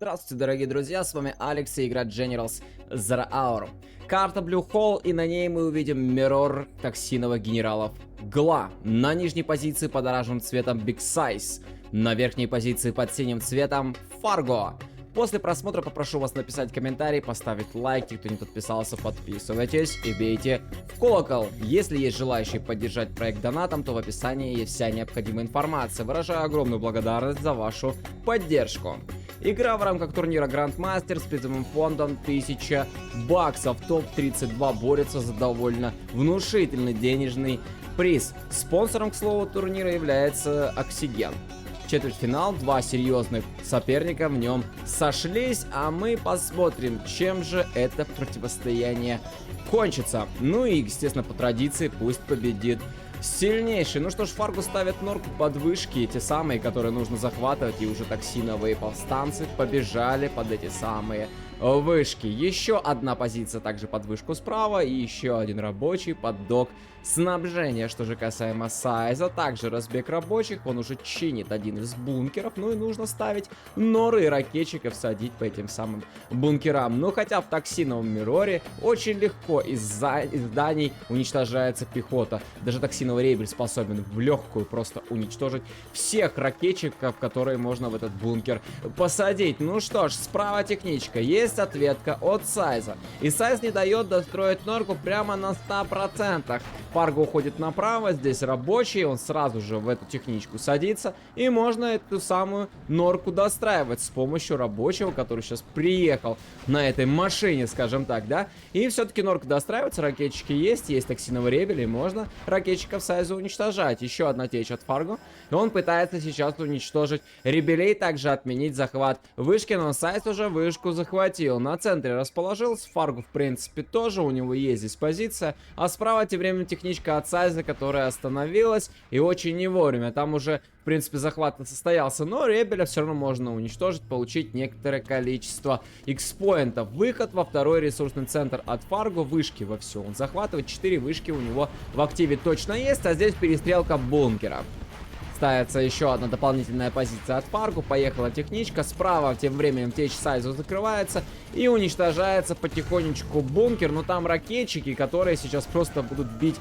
Здравствуйте, дорогие друзья, с вами Алекс и игра Generals Zero Hour. Карта Blue Hole, и на ней мы увидим миррор токсиновых генералов Гла. На нижней позиции под оранжевым цветом Big Size, на верхней позиции под синим цветом Fargo. После просмотра попрошу вас написать комментарий, поставить лайк, те, кто не подписался, подписывайтесь и бейте в колокол. Если есть желающие поддержать проект донатом, то в описании есть вся необходимая информация. Выражаю огромную благодарность за вашу поддержку. Игра в рамках турнира Grandmaster с призовым фондом 1000 баксов. Топ-32 борется за довольно внушительный денежный приз. Спонсором, к слову, турнира является Оксиген. Четвертьфинал, два серьезных соперника в нем сошлись, а мы посмотрим, чем же это противостояние кончится. Ну и, естественно, по традиции, пусть победит сильнейший. Ну что ж, Фарго ставит норку под вышки, те самые, которые нужно захватывать, и уже токсиновые повстанцы побежали под эти самые вышки. Еще одна позиция также под вышку справа, и еще один рабочий под док снабжения. Что же касаемо Сайза, также разбег рабочих, он уже чинит один из бункеров, ну и нужно ставить норы и ракетчиков садить по этим самым бункерам. Ну хотя в токсиновом мирроре очень легко из зданий уничтожается пехота. Даже токсиновый рейбель способен в легкую просто уничтожить всех ракетчиков, которые можно в этот бункер посадить. Ну что ж, справа техничка, есть ответка от Сайза. И Сайз не дает достроить норку прямо на 100%. Фарго уходит направо, здесь рабочий, он сразу же в эту техничку садится, и можно эту самую норку достраивать с помощью рабочего, который сейчас приехал на этой машине, скажем так, да. И все-таки норка достраивается, ракетчики есть токсиновый ребель, и можно ракетчиков Сайза уничтожать. Еще одна течь от Фарго, и он пытается сейчас уничтожить ребелей, также отменить захват вышки, но Сайз уже вышку захватил. На центре расположился, Фарго в принципе тоже, у него есть здесь позиция, а справа тем временем техничка от Сайза, которая остановилась, и очень не вовремя. Там уже, в принципе, захват состоялся, но ребеля все равно можно уничтожить, получить некоторое количество X-поинтов. Выход во второй ресурсный центр от Фарго, вышки во все. Он захватывает 4 вышки, у него в активе точно есть, а здесь перестрелка бункеров. Ставится еще одна дополнительная позиция от Фарго, поехала техничка, справа тем временем течь Сайзу закрывается и уничтожается потихонечку бункер, но там ракетчики, которые сейчас просто будут бить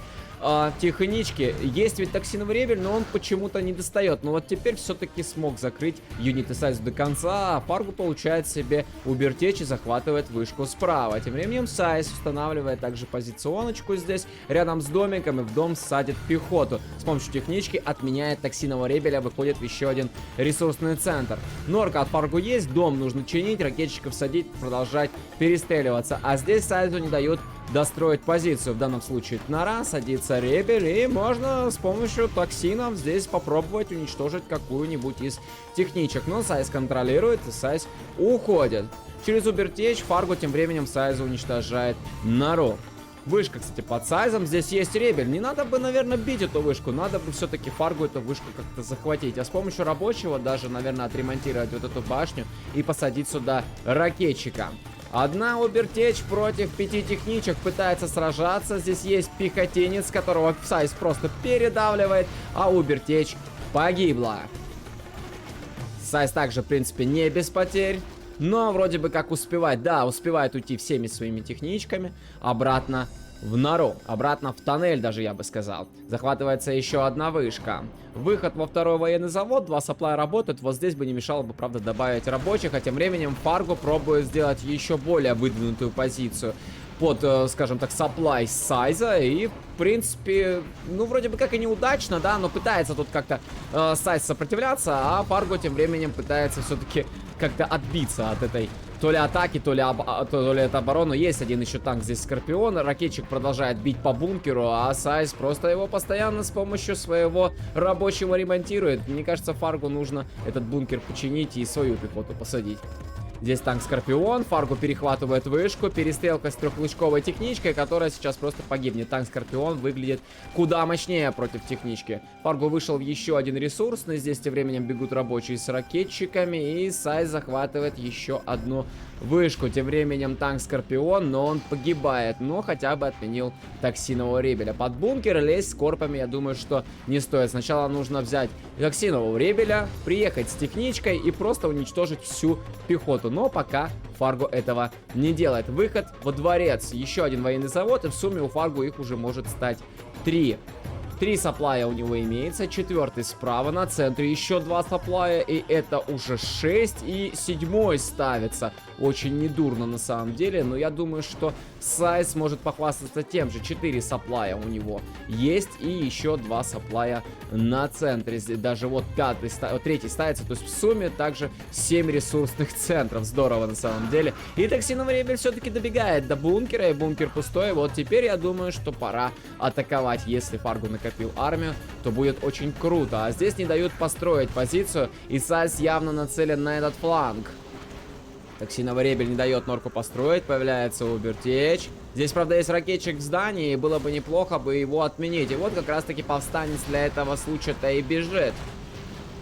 технички. Есть ведь токсиновый ребель, но он почему-то не достает. Но вот теперь все-таки смог закрыть юниты Сайзу до конца, а Фарго получает себе убертечь и захватывает вышку справа. Тем временем Сайз устанавливает также позиционочку здесь, рядом с домиком, и в дом садит пехоту. С помощью технички отменяет токсинового ребеля, выходит в еще один ресурсный центр. Норка от Фарго есть, дом нужно чинить, ракетчиков садить, продолжать перестреливаться. А здесь Сайзу не дают достроить позицию. В данном случае нора, садится ребель, и можно с помощью токсинов здесь попробовать уничтожить какую-нибудь из техничек. Но Сайз контролирует, и Сайз уходит. Через убертечь Фарго тем временем Сайза уничтожает нору. Вышка, кстати, под Сайзом. Здесь есть ребель. Не надо бы, наверное, бить эту вышку. Надо бы все-таки Фарго эту вышку как-то захватить. А с помощью рабочего даже, наверное, отремонтировать вот эту башню и посадить сюда ракетчика. Одна убертечь против 5 техничек пытается сражаться. Здесь есть пехотинец, которого Сайз просто передавливает, а убертечь погибла. Сайз также, в принципе, не без потерь, но вроде бы как успевает. Да, успевает уйти всеми своими техничками обратно в нору, обратно в тоннель даже, я бы сказал. Захватывается еще одна вышка. Выход во второй военный завод, 2 сапплая работают. Вот здесь бы не мешало бы, правда, добавить рабочих. А тем временем Фарго пробует сделать еще более выдвинутую позицию под, скажем так, сапплай Сайза. И, в принципе, ну, вроде бы как и неудачно, да, но пытается тут как-то Сайз сопротивляться, а Фарго тем временем пытается все-таки как-то отбиться от этой то ли атаки, то ли это оборона. Есть один еще танк здесь, Скорпион. Ракетчик продолжает бить по бункеру, а Сайз просто его постоянно с помощью своего рабочего ремонтирует. Мне кажется, Фарго нужно этот бункер починить и свою пехоту посадить. Здесь танк Скорпион, Фарго перехватывает вышку, перестрелка с трехлучковой техничкой, которая сейчас просто погибнет. Танк Скорпион выглядит куда мощнее против технички. Фарго вышел в еще один ресурсный, здесь тем временем бегут рабочие с ракетчиками, и Сайз захватывает еще одну вышку. Тем временем танк Скорпион, но он погибает. Но хотя бы отменил токсинового ребеля. Под бункер лезть с корпами, я думаю, что не стоит. Сначала нужно взять токсинового ребеля, приехать с техничкой и просто уничтожить всю пехоту. Но пока Фарго этого не делает. Выход во дворец. Еще один военный завод, и в сумме у Фарго их уже может стать 3. 3 саплая у него имеется, 4 справа на центре, еще 2 саплая, и это уже 6, и 7 ставится. Очень недурно на самом деле, но я думаю, что Сайс может похвастаться тем же. 4 саплая у него есть, и еще 2 саплая на центре. Здесь даже вот 3 ставится, то есть в сумме также 7 ресурсных центров. Здорово на самом деле. И токсиновый ребель все-таки добегает до бункера, и бункер пустой. Вот теперь я думаю, что пора атаковать. Если Фарго накопил армию, то будет очень круто. А здесь не дают построить позицию, и Сайс явно нацелен на этот фланг. Токсиновый ребель не дает норку построить, появляется Убертеч. Здесь, правда, есть ракетчик в здании, и было бы неплохо бы его отменить. И вот как раз-таки повстанец для этого случая-то и бежит.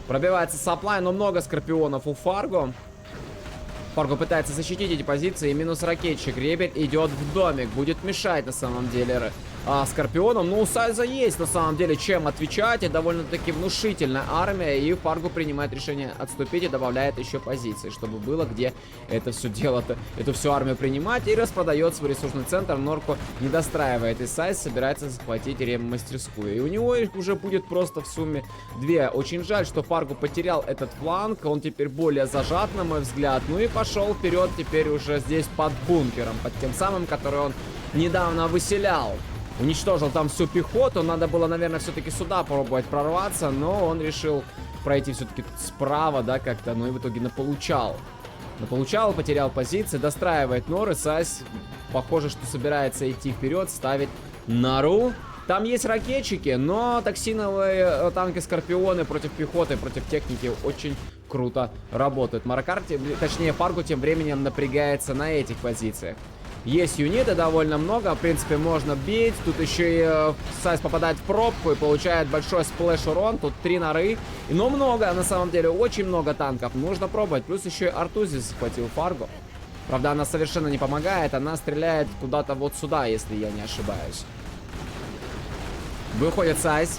Пробивается саплай, но много скорпионов у Фарго. Фарго пытается защитить эти позиции, и минус ракетчик. Ребель идет в домик, будет мешать на самом деле Скорпионом. Ну, у Сайза есть на самом деле чем отвечать, и довольно-таки внушительная армия, и Фарго принимает решение отступить и добавляет еще позиции, чтобы было где это все дело-то, эту всю армию принимать, и распродает свой ресурсный центр. Норку не достраивает, и Сайз собирается захватить реммастерскую, и у него их уже будет просто в сумме 2. Очень жаль, что Фарго потерял этот фланг, он теперь более зажат, на мой взгляд, ну и пошел вперед теперь уже здесь под бункером, под тем самым, который он недавно выселял. Уничтожил там всю пехоту. Надо было, наверное, все-таки сюда попробовать прорваться, но он решил пройти все-таки справа, да, как-то, но и в итоге наполучал. Наполучал, потерял позиции, достраивает норы. Сайс, похоже, что собирается идти вперед, ставить нору. Там есть ракетчики, но токсиновые танки Скорпионы против пехоты, против техники очень круто работают. Маракар, точнее Фарго, тем временем напрягается на этих позициях. Есть юниты довольно много, в принципе, можно бить. Тут еще и Сайс попадает в пробку и получает большой сплэш-урон. Тут 3 норы. Но много, на самом деле, очень много танков. Нужно пробовать. Плюс еще и арту здесь захватил Фарго. Правда, она совершенно не помогает. Она стреляет куда-то вот сюда, если я не ошибаюсь. Выходит Сайс.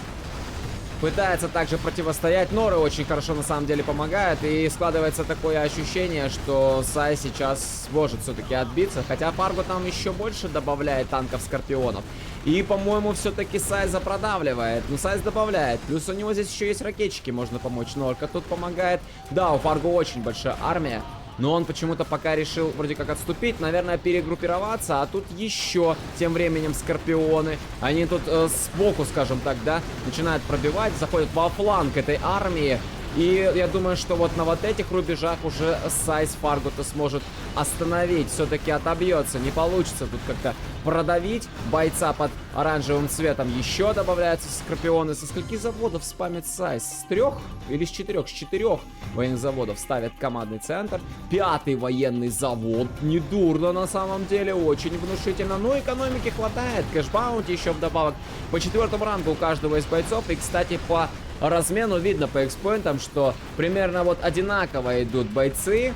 Пытается также противостоять. Норы очень хорошо на самом деле помогают. И складывается такое ощущение, что Сай сейчас может все-таки отбиться. Хотя Фарго там еще больше добавляет танков Скорпионов. И, по-моему, все-таки Сайза продавливает. Ну, Сайз добавляет. Плюс у него здесь еще есть ракетчики, можно помочь. Норка тут помогает. Да, у Фарго очень большая армия. Но он почему-то пока решил вроде как отступить, наверное, перегруппироваться. А тут еще тем временем Скорпионы. Они тут сбоку, скажем так, да, начинают пробивать, заходят во фланг этой армии. И я думаю, что вот на вот этих рубежах уже Сайз Фарго-то сможет остановить. Все-таки отобьется. Не получится тут как-то продавить бойца под оранжевым цветом. Еще добавляются Скорпионы. Со скольки заводов спамит Сайз? С 3 или с 4? С 4 военных заводов ставят командный центр. 5-й военный завод. Недурно на самом деле. Очень внушительно. Но экономики хватает. Кэшбаунти еще вдобавок. По 4-му рангу у каждого из бойцов. И, кстати, по размену видно по экспоинтам, что примерно вот одинаково идут бойцы.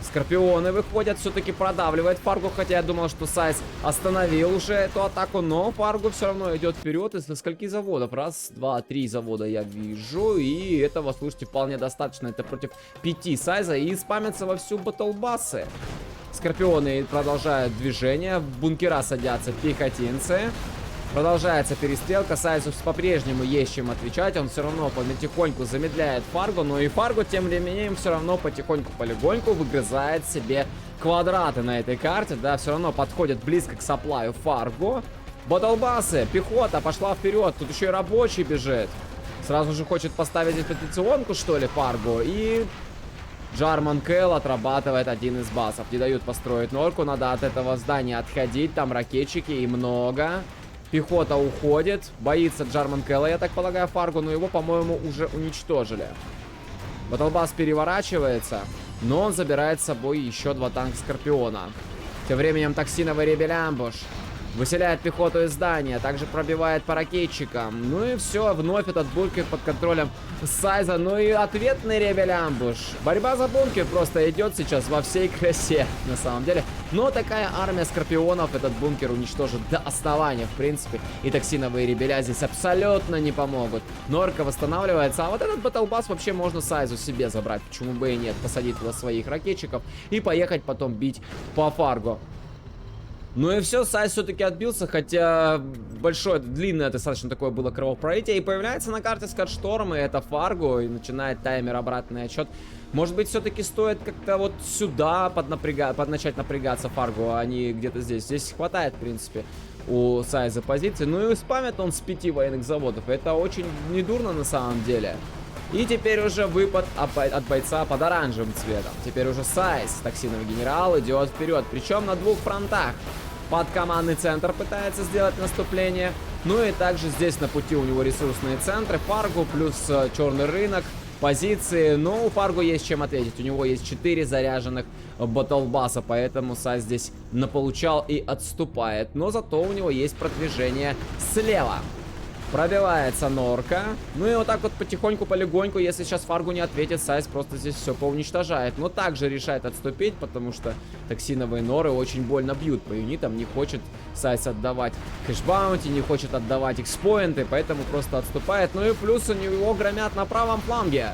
Скорпионы выходят, все-таки продавливает Фарго, хотя я думал, что Сайз остановил уже эту атаку, но Фарго все равно идет вперед. Из скольки заводов? Раз, два, 3 завода я вижу, и этого, слушайте, вполне достаточно. Это против 5 Сайза, и спамятся во всю батлбассы. Скорпионы продолжают движение, в бункера садятся пехотинцы. Продолжается перестрелка, Сайзу по-прежнему есть чем отвечать, он все равно потихоньку замедляет Фарго, но и Фарго тем временем все равно потихоньку-полегоньку выгрызает себе квадраты на этой карте, да, все равно подходит близко к саплаю Фарго. Батлбассы, пехота пошла вперед, тут еще и рабочий бежит. Сразу же хочет поставить репетиционку, что ли, Фарго, и Джарман Кэл отрабатывает один из басов. Не дают построить норку, надо от этого здания отходить, там ракетчики и много. Пехота уходит. Боится Джарман Кэлла, я так полагаю, Фарго, но его, по-моему, уже уничтожили. Батлбасс переворачивается, но он забирает с собой еще 2 танка Скорпиона. Тем временем токсиновый ребель амбуш. Выселяет пехоту из здания, также пробивает по ракетчикам. Ну и все, вновь этот бункер под контролем Сайза. Ну и ответный ребель-амбуш. Борьба за бункер просто идет сейчас во всей красе, на самом деле. Но такая армия скорпионов этот бункер уничтожит до основания, в принципе. И токсиновые ребеля здесь абсолютно не помогут. Норка восстанавливается, а вот этот батлбас вообще можно Сайзу себе забрать. Почему бы и нет, посадить туда своих ракетчиков и поехать потом бить по Фарго. Ну и все, Сайз все-таки отбился, хотя большое, длинное достаточно такое было кровопролитие. И появляется на карте Скотшторм, и это Фарго, и начинает таймер обратный отчет. Может быть, все-таки стоит как-то вот сюда начать напрягаться Фарго, а не где-то здесь. Здесь хватает, в принципе, у Сайза позиций. Ну и спамит он с 5 военных заводов. Это очень недурно на самом деле. И теперь уже выпад от бойца под оранжевым цветом. Теперь уже Сайз, токсиновый генерал, идет вперед. Причем на двух фронтах. Под командный центр пытается сделать наступление. Ну и также здесь на пути у него ресурсные центры. Фарго плюс черный рынок. Позиции. Но у Фарго есть чем ответить. У него есть 4 заряженных батлбаса. Поэтому Сайз здесь наполучал и отступает. Но зато у него есть продвижение слева. Пробивается Норка. Ну и вот так вот потихоньку, полегоньку, если сейчас Фаргу не ответит, Сайз просто здесь все поуничтожает. Но также решает отступить, потому что токсиновые норы очень больно бьют по юнитам. Не хочет Сайз отдавать кэшбаунти, не хочет отдавать экспоинты, поэтому просто отступает. Ну и плюс у него громят на правом фланге.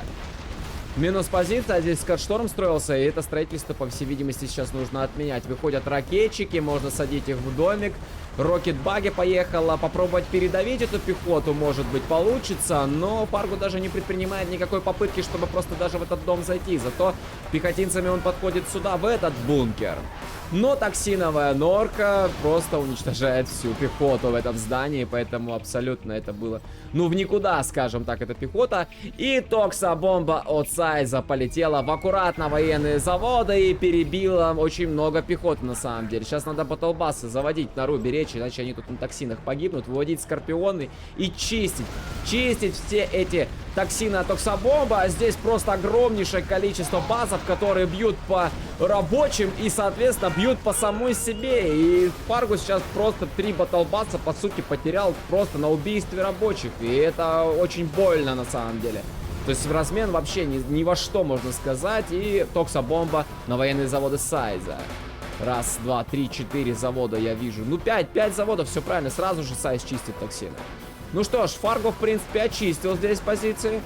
Минус позиция, здесь Скотшторм строился, и это строительство, по всей видимости, сейчас нужно отменять. Выходят ракетчики, можно садить их в домик. Рокетбаги поехала попробовать передавить эту пехоту, может быть, получится, но Фарго даже не предпринимает никакой попытки, чтобы просто даже в этот дом зайти. Зато пехотинцами он подходит сюда, в этот бункер. Но токсиновая норка просто уничтожает всю пехоту в этом здании, поэтому абсолютно это было, ну, в никуда, скажем так, эта пехота. И токсобомба от Сайза полетела в аккуратно военные заводы и перебила очень много пехоты, на самом деле. Сейчас надо батлбасы заводить на Руби Речи, иначе они тут на токсинах погибнут, выводить скорпионы и чистить все эти токсины от токсобомба. А здесь просто огромнейшее количество базов, которые бьют по рабочим и, соответственно, бьют по самой себе. И Фарго сейчас просто 3 батлбаса, по сути, потерял просто на убийстве рабочих. И это очень больно на самом деле. То есть в размен вообще ни во что, можно сказать. И токсобомба на военные заводы Сайза. Раз, два, три, 4 завода я вижу. Ну 5 заводов, все правильно. Сразу же Сайз чистит токсины. Ну что ж, Фарго, в принципе, очистил здесь позиции.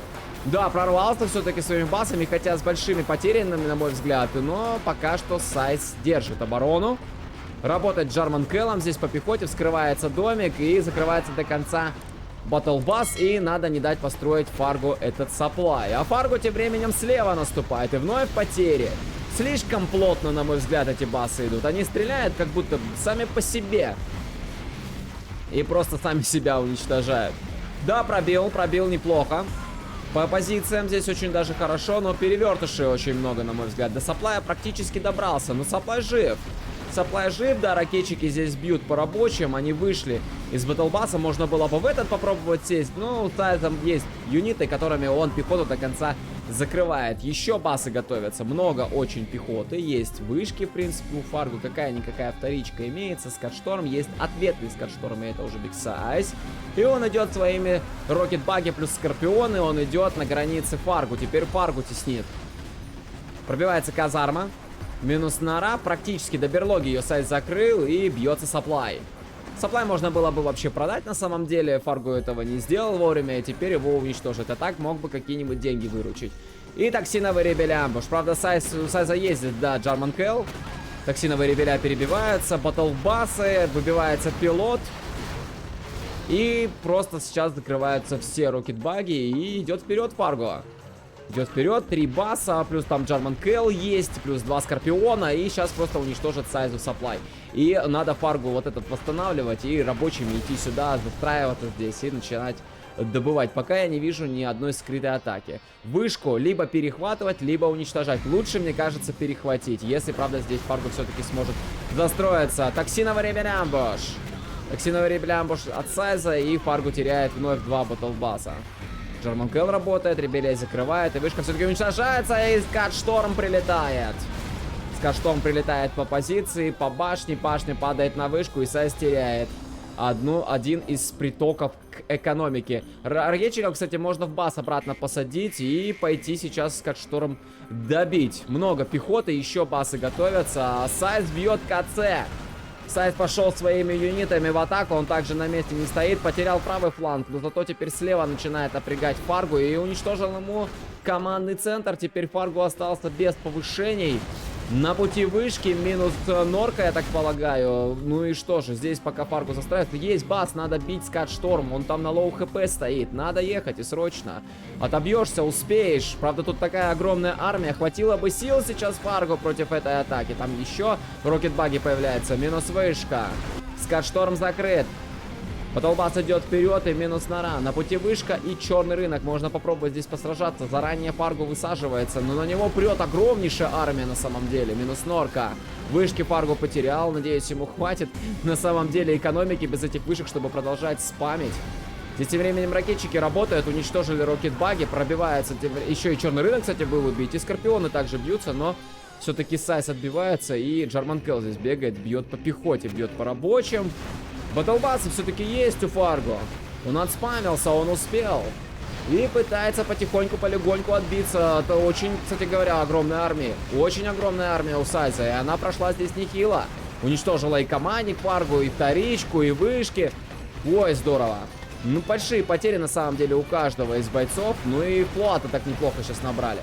Да, прорвался все-таки своими басами, хотя с большими потерями, на мой взгляд. Но пока что Сайз держит оборону. Работает Джарман Келлом здесь по пехоте, вскрывается домик и закрывается до конца батлбас. И надо не дать построить Фарго этот сапплай. А Фарго тем временем слева наступает. И вновь потери. Слишком плотно, на мой взгляд, эти басы идут. Они стреляют как будто сами по себе. И просто сами себя уничтожают. Да, пробил неплохо. По позициям здесь очень даже хорошо, но перевертышей очень много, на мой взгляд. До сапплая практически добрался, но сапплай жив. Сапплай жив, да, ракетчики здесь бьют по рабочим, они вышли из батлбаса, можно было бы в этот попробовать сесть, но там есть юниты, которыми он пехоту до конца закрывает. Еще басы готовятся, много очень пехоты, есть вышки, в принципе, у Фарго, какая-никакая вторичка имеется, Скотшторм, есть ответный Скотшторм, и это уже Big Size. И он идет своими рокетбаги плюс скорпионы, он идет на границе Фарго, теперь Фарго теснит. Пробивается казарма. Минус нора, практически до берлоги ее Сайз закрыл и бьется сапплай. Сапплай можно было бы вообще продать на самом деле, Фарго этого не сделал вовремя и теперь его уничтожит. А так мог бы какие-нибудь деньги выручить. И токсиновый ребель амбуш. Правда, у Сайза ездит, да, Джарман Келл. Токсиновые ребеля перебиваются, батлбасы, выбивается пилот. И просто сейчас закрываются все рокетбаги и идет вперед Фарго. Идет вперед, 3 баса, плюс там Джарман Келл есть, плюс 2 скорпиона, и сейчас просто уничтожит Сайзу сапплай. И надо Фаргу вот этот восстанавливать, и рабочими идти сюда, застраиваться здесь и начинать добывать. Пока я не вижу ни одной скрытой атаки. Вышку либо перехватывать, либо уничтожать. Лучше, мне кажется, перехватить, если, правда, здесь Фаргу все-таки сможет застроиться. Токсиновый ребель амбуш. Токсиновый ребель амбуш от Сайза, и Фаргу теряет вновь 2 батлбаса. Джарман Келл работает, ребелей закрывает, и вышка все-таки уничтожается, и Скотшторм прилетает. Скатшторм прилетает по позиции, по башне. Башня падает на вышку, и Сайз теряет один из притоков к экономике. Ракетчиков, кстати, можно в бас обратно посадить и пойти сейчас Скатшторм добить. Много пехоты, еще басы готовятся. Сайз бьет КЦ. Сайз пошел своими юнитами в атаку, он также на месте не стоит, потерял правый фланг, но зато теперь слева начинает напрягать Фаргу и уничтожил ему командный центр. Теперь Фаргу остался без повышений. На пути вышки минус норка, я так полагаю. Ну и что же, здесь пока Фаргу застраивает. Есть бас, надо бить Скатшторм. Он там на лоу хп стоит. Надо ехать и срочно. Отобьешься, успеешь. Правда, тут такая огромная армия. Хватило бы сил сейчас Фаргу против этой атаки. Там еще рокетбаги появляется. Минус вышка. Скатшторм закрыт. Батлбас идет вперед и минус нора. На пути вышка и черный рынок. Можно попробовать здесь посражаться. Заранее Фаргу высаживается, но на него прет огромнейшая армия на самом деле. Минус норка. Вышки Фаргу потерял. Надеюсь, ему хватит на самом деле экономики без этих вышек, чтобы продолжать спамить. Здесь тем временем ракетчики работают, уничтожили рокетбаги, пробивается. Еще и черный рынок, кстати, был убить. И скорпионы также бьются, но все-таки Сайз отбивается. И Джарман Келл здесь бегает, бьет по пехоте, бьет по рабочим. Батлбасы все-таки есть у Фарго. Он отспамился, он успел. И пытается потихоньку, полегоньку отбиться. Это очень, кстати говоря, огромная армия. Очень огромная армия у Сайза. И она прошла здесь нехило. Уничтожила и командник Фарго, и вторичку, и вышки. Ой, здорово. Ну, большие потери на самом деле у каждого из бойцов. Ну и флота так неплохо сейчас набрали.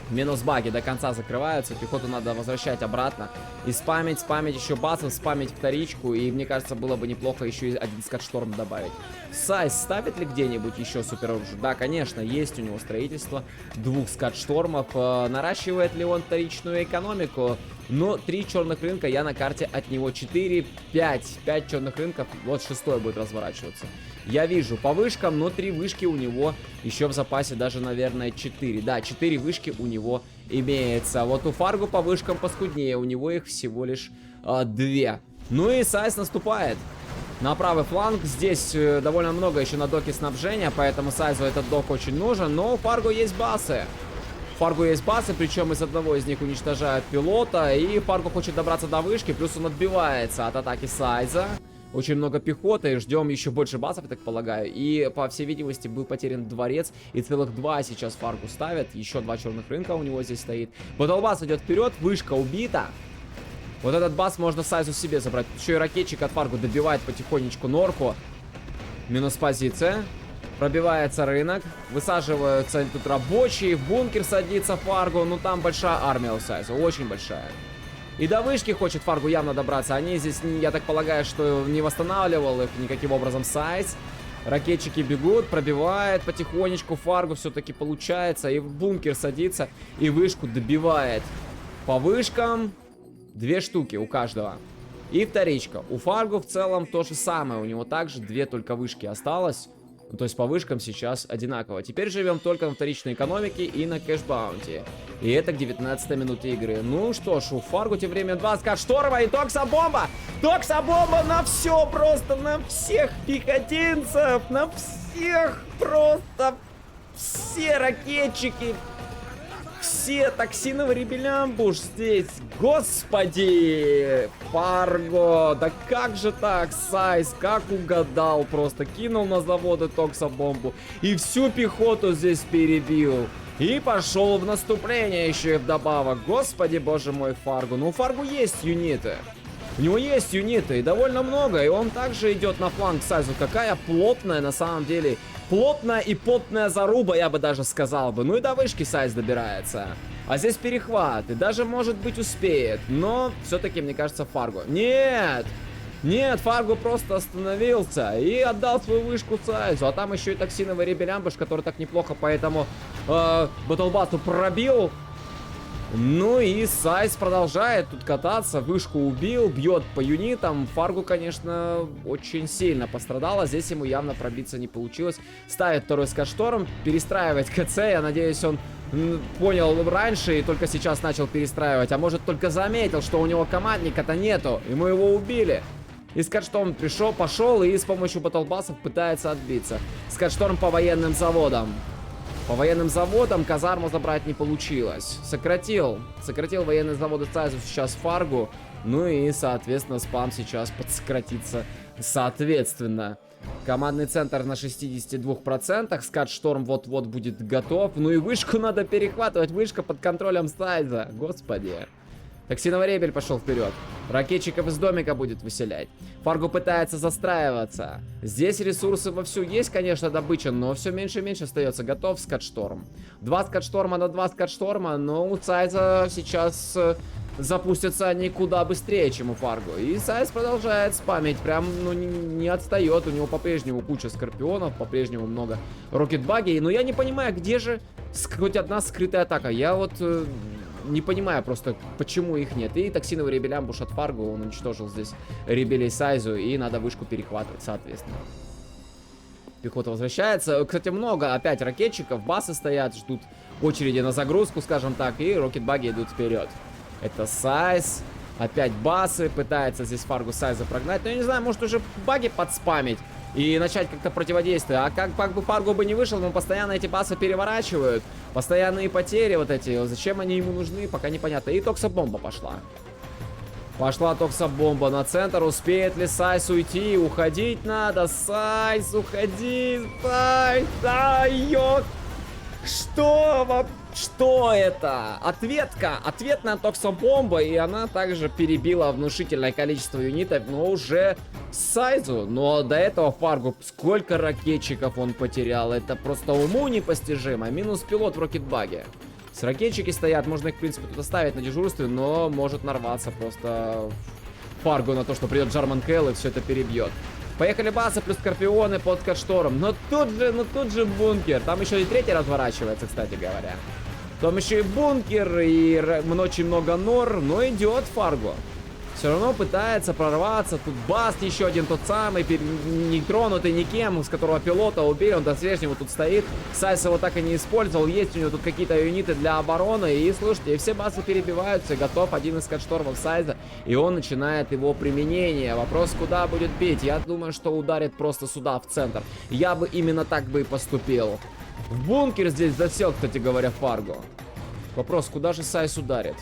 Минус баги до конца закрываются. Пехоту надо возвращать обратно. И спамить еще басов, спамить вторичку. И мне кажется, было бы неплохо еще и один Скатшторм добавить. Сайз ставит ли где-нибудь еще супероружие? Да, конечно, есть у него строительство 2 Скатштормов. Наращивает ли он вторичную экономику? Но 3 черных рынка я на карте от него 4, 5 черных рынков. Вот 6-й будет разворачиваться. Я вижу по вышкам, но 3 вышки у него еще в запасе, даже, наверное, 4. Да, 4 вышки у него имеется. Вот у Фаргу по вышкам поскуднее, у него их всего лишь 2. Ну и Сайз наступает на правый фланг. Здесь довольно много еще на доке снабжения, поэтому Сайзу этот док очень нужен. Но у Фаргу есть басы. Фаргу есть басы, причем из одного из них уничтожают пилота. И Фаргу хочет добраться до вышки, плюс он отбивается от атаки Сайза. Очень много пехоты, ждем еще больше басов, я так полагаю. И, по всей видимости, был потерян дворец. И целых 2 сейчас Фаргу ставят. Еще 2 черных рынка у него здесь стоит. Батлбас идет вперед, вышка убита. Вот этот бас можно Сайзу себе забрать. Еще и ракетчик от Фаргу добивает потихонечку норку. Минус позиция. Пробивается рынок. Высаживаются тут рабочие. В бункер садится Фаргу. Ну там большая армия у Сайза, очень большая. И до вышки хочет Фаргу явно добраться. Они здесь, я так полагаю, что не восстанавливал их никаким образом Сайз. Ракетчики бегут, пробивает потихонечку. Фаргу все-таки получается. И в бункер садится. И вышку добивает. По вышкам 2 штуки у каждого. И вторичка. У Фаргу в целом то же самое. У него также 2 только вышки осталось. Ну, то есть по вышкам сейчас одинаково. Теперь живем только на вторичной экономике и на кэш-баунти. И это к 19-й минуте игры. Ну что ж, у Фаргу тем временем 2 Скатшторма и Токса-бомба! Токса-бомба на все просто, на всех пехотинцев, на всех просто, все ракетчики, все токсиновый ребелямбуш здесь. Господи, Фарго, да как же так, Сайз, как угадал, просто кинул на заводы Токса-бомбу и всю пехоту здесь перебил. И пошел в наступление еще и вдобавок. Господи, боже мой, Фаргу. Ну, у Фаргу есть юниты. У него есть юниты, и довольно много. И он также идет на фланг Сайзу. Какая плотная, на самом деле. Плотная и потная заруба, я бы даже сказал бы. Ну и до вышки Сайз добирается. А здесь перехват. И даже, может быть, успеет. Но все-таки, мне кажется, Фаргу. Нет! Нет, Фаргу просто остановился и отдал свою вышку Сайзу. А там еще и токсиновый ребелямбуш, который так неплохо по этому Батлбасу пробил. Ну и Сайз продолжает тут кататься. Вышку убил, бьет по юнитам. Фаргу, конечно, очень сильно пострадала. Здесь ему явно пробиться не получилось. Ставит второй Скатшторм, перестраивает КЦ. Я надеюсь, он понял раньше и только сейчас начал перестраивать. А может, только заметил, что у него командника-то нету. И мы его убили. И Скатшторм пошел и с помощью батлбасов пытается отбиться. Скатшторм по военным заводам. По военным заводам казарму забрать не получилось. Сократил военные заводы Сайзу сейчас Фаргу. Ну и, соответственно, спам сейчас подсократится соответственно. Командный центр на 62%. Скат-шторм вот-вот будет готов. Ну и вышку надо перехватывать. Вышка под контролем Сайза. Господи. Токсиновый ребель пошел вперед. Ракетчиков из домика будет выселять. Фаргу пытается застраиваться. Здесь ресурсы вовсю есть, конечно, добыча, но все меньше и меньше остается. Готов скат-шторм. 2 скат-шторма на 2 скат-шторма, но у Сайза сейчас запустятся они куда быстрее, чем у Фарго. И Сайз продолжает спамить, прям, ну, не отстает. У него по-прежнему куча скорпионов, по-прежнему много рокетбагей. Но я не понимаю, где же хоть одна скрытая атака. Я вот не понимаю просто, почему их нет. И токсиновый ребель амбуш от Фарго, он уничтожил здесь ребелей Сайзу, и надо вышку перехватывать, соответственно. Пехота возвращается. Кстати, много опять ракетчиков, басы стоят, ждут очереди на загрузку, скажем так, и рокетбаги идут вперед. Это Сайз. Опять басы. Пытается здесь Фаргу Сайза прогнать. Но я не знаю, может уже баги подспамить и начать как-то противодействие. А как бы Фаргу бы не вышел, но постоянно эти басы переворачивают. Постоянные потери вот эти. Зачем они ему нужны, пока непонятно. И токсобомба пошла. Пошла токсобомба на центр. Успеет ли Сайз уйти? Уходить надо. Сайз, уходи. Сайз. Ай-ё. Что это? Ответная токсобомба, и она также перебила внушительное количество юнитов, но уже Сайзу. Но до этого Фаргу сколько ракетчиков он потерял, это просто уму непостижимо. Минус пилот в рокетбаге. С ракетчики стоят, можно их в принципе тут оставить на дежурстве, но может нарваться просто Фаргу на то, что придет Джарман Кэл и все это перебьет. Поехали басы плюс скорпионы под скат-шторм. Но тут же бункер. Там еще и третий разворачивается, кстати говоря. Там еще и бункер, и очень много нор. Но идет Фарго. Все равно пытается прорваться. Тут баст еще один, тот самый, не тронутый никем, с которого пилота убили. Он до свежнего тут стоит. Сайз его так и не использовал. Есть у него тут какие-то юниты для обороны. И слушайте, все басы перебиваются. Готов один из скат-штормов Сайза. И он начинает его применение. Вопрос, куда будет бить? Я думаю, что ударит просто сюда, в центр. Я бы именно так бы и поступил. В бункер здесь засел, кстати говоря, Фарго. Вопрос, куда же Сайз ударит?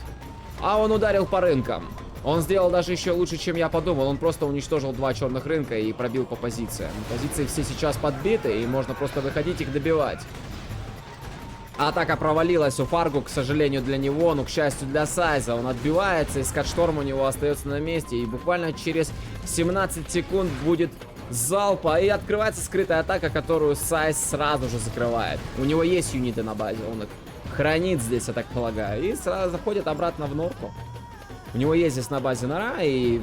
А он ударил по рынкам. Он сделал даже еще лучше, чем я подумал. Он просто уничтожил 2 черных рынка и пробил по позициям. Позиции все сейчас подбиты, и можно просто выходить их добивать. Атака провалилась у Фаргу, к сожалению, для него, но, к счастью, для Сайза. Он отбивается, и скат-шторм у него остается на месте. И буквально через 17 секунд будет залпа, и открывается скрытая атака, которую Сайз сразу же закрывает. У него есть юниты на базе, он их хранит здесь, я так полагаю. И сразу заходит обратно в норку. У него есть здесь на базе нора, и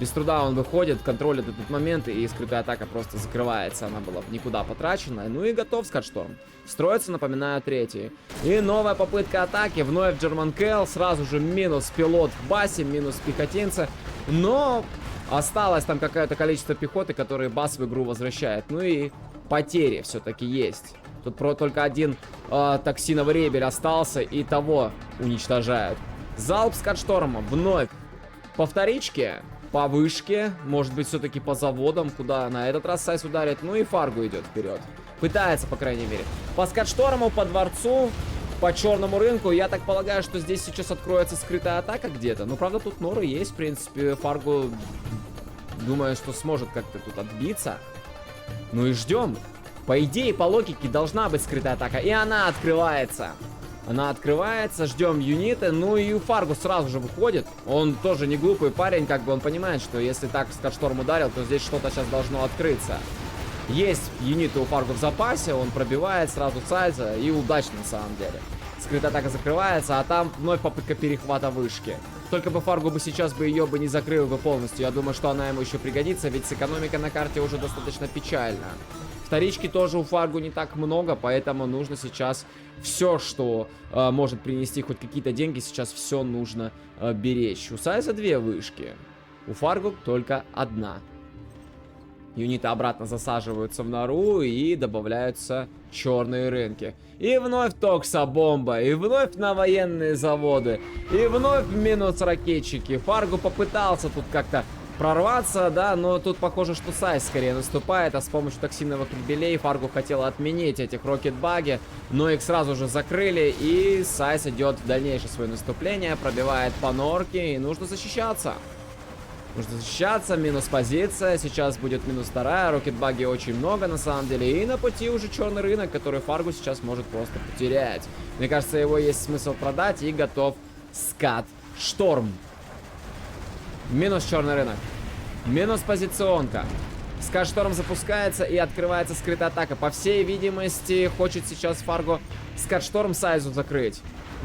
без труда он выходит, контролит этот момент, и скрытая атака просто закрывается. Она была в никуда потрачена. Ну и готов скат-шторм. Строится, напоминаю, третий. И новая попытка атаки. Вновь Джерман Кэл. Сразу же минус пилот в басе, минус пехотинца. Но осталось там какое-то количество пехоты, которые бас в игру возвращает. Ну и потери все-таки есть. Тут только один токсиновый ребель остался, и того уничтожают. Залп скат-шторма вновь по вторичке, по вышке, может быть все-таки по заводам, куда на этот раз Сайз ударит. Ну и Фаргу идет вперед. Пытается, по крайней мере. По скат-шторму, по дворцу, по черному рынку. Я так полагаю, что здесь сейчас откроется скрытая атака где-то. Ну, правда, тут норы есть, в принципе. Фаргу, думаю, что сможет как-то тут отбиться. Ну и ждем. По идее, по логике, должна быть скрытая атака. И она открывается. Она открывается, ждем юниты. Ну и Фаргу сразу же выходит. Он тоже не глупый парень, как бы он понимает, что если так скат-шторм ударил, то здесь что-то сейчас должно открыться. Есть юниты у Фаргу в запасе, он пробивает сразу Сайза, и удачно на самом деле. Скрытая атака закрывается, а там вновь попытка перехвата вышки. Только бы Фаргу бы сейчас бы ее бы не закрыл бы полностью. Я думаю, что она ему еще пригодится, ведь с экономикой на карте уже достаточно печально. Вторички тоже у Фаргу не так много, поэтому нужно сейчас все, что может принести хоть какие-то деньги, сейчас все нужно беречь. У Сайза 2 вышки, у Фаргу только 1. Юниты обратно засаживаются в нору и добавляются черные рынки. И вновь токсобомба, и вновь на военные заводы, и вновь минус ракетчики. Фаргу попытался тут как-то прорваться, да, но тут похоже, что Сайз скорее наступает, а с помощью токсиновых кабелей Фарго хотела отменить этих рокет-баги, но их сразу же закрыли, и Сайз идет в дальнейшее свое наступление, пробивает по норке, и нужно защищаться. Нужно защищаться, минус позиция, сейчас будет минус вторая, рокет-баги очень много на самом деле, и на пути уже черный рынок, который Фарго сейчас может просто потерять. Мне кажется, его есть смысл продать, и готов скат Шторм. Минус черный рынок. Минус позиционка. Скат-шторм запускается и открывается скрытая атака. По всей видимости, хочет сейчас Фарго скат-шторм Сайзу закрыть.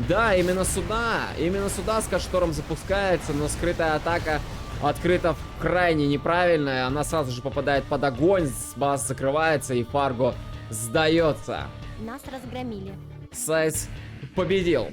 Да, именно сюда скат-шторм запускается, но скрытая атака открыта крайне неправильная. Она сразу же попадает под огонь, баз закрывается и Фарго сдается. Нас разгромили. Сайз победил.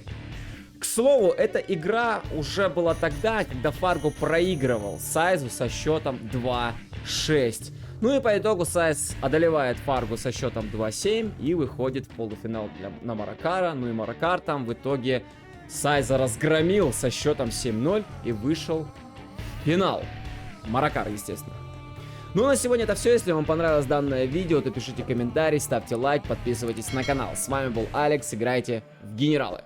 К слову, эта игра уже была тогда, когда Фарго проигрывал Сайзу со счетом 2-6. Ну и по итогу Сайз одолевает Фарго со счетом 2-7 и выходит в полуфинал на Маракара. Ну и Маракар там в итоге Сайза разгромил со счетом 7-0 и вышел в финал. Маракар, естественно. Ну а на сегодня это все. Если вам понравилось данное видео, то пишите комментарий, ставьте лайк, подписывайтесь на канал. С вами был Алекс, играйте в генералы.